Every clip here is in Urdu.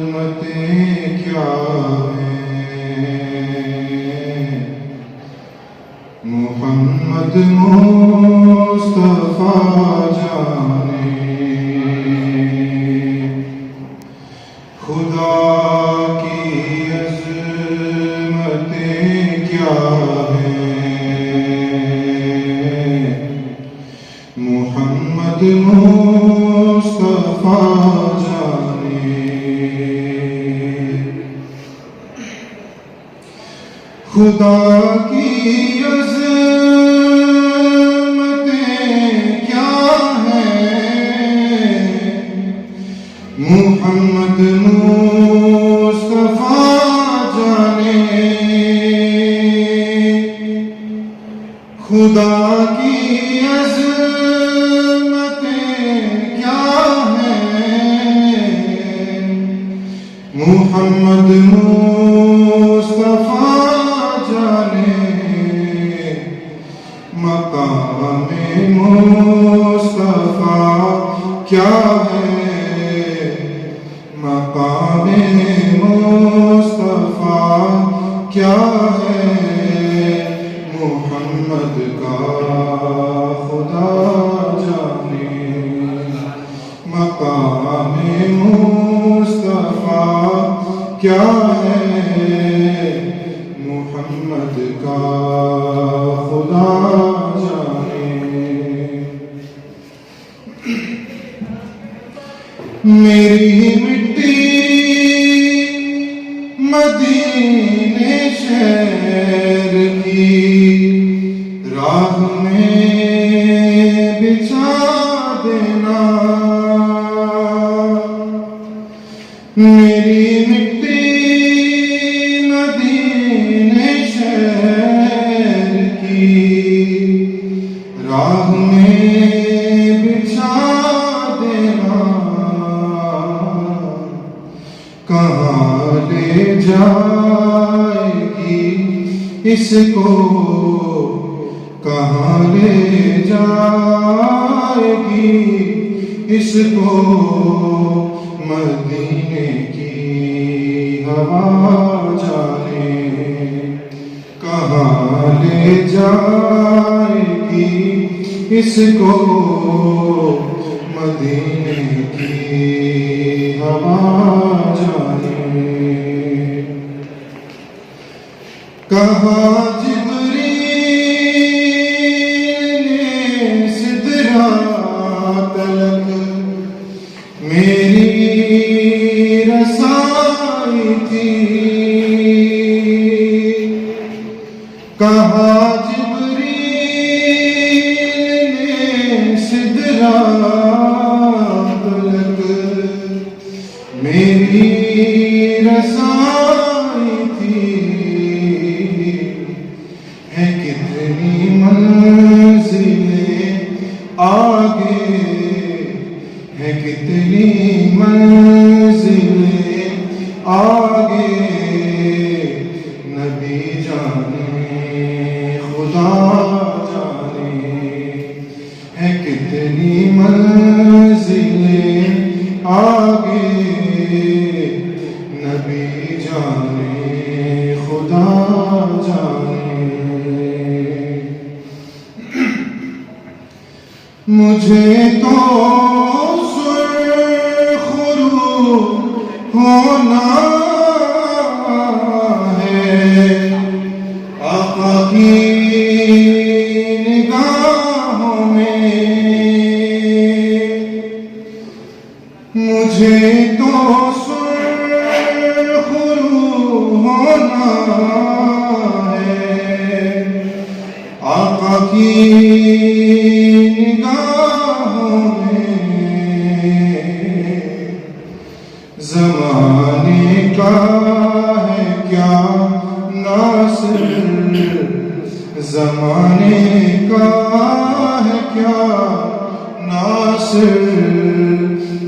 عظمتیں کیا ہیں، محمد مصطفیٰ جانے خدا کی عظمتیں کیا ہیں، محمد مصطفیٰ جانے خدا کی عظمتیں کیا ہیں، محمد مصطفیٰ جانے خدا کی عظمتیں کیا ہیں، محمد مصطفیٰ جانے مقام مصطفیٰ کیا ہے، مقام مصطفیٰ کیا ہے، محمد کا خدا جانے مقام مصطفیٰ کیا ہے، محمد کا خدا جانے میری مٹی مدینے شہر کی راہ میں بچھا دینا، میری مٹی مدینے شہر کی راہ میں بچھا دینا، کہاں لے جائے گی اس کو، کہاں لے جائے گی اس کو، مدینے کی ہوا جانے کہاں لے جائے گی اس کو، مدینے کی ہوا جانے کہاں جبریل نے سدرا تلک میری رسائی تھی، کہاں جبریل نے سدرا تلک میری رسائی تھی، ہے کتنی منزلیں آگے، ہے کتنی منزلیں آگے، نبی جانے خدا جانے، ہے کتنی منزلیں آگے، نبی جانے خدا جانے مجھے تو سرخرو ہونا ہے، آقا کی نگاہوں میں، مجھے تو سرخرو ہونا ہے، آقا کی نگاہوں میں، زمانے کا ہے کیا ناصر، زمانے کا ہے کیا ناصر،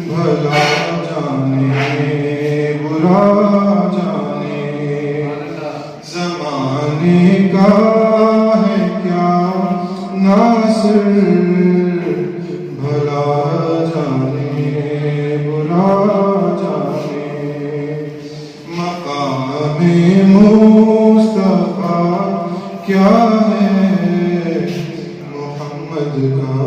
بھلا جانے برا جانے، زمانے کا ہے کیا ناصر، بھلا جانے برا جانے مصطفیٰ کیا ہے محمد کا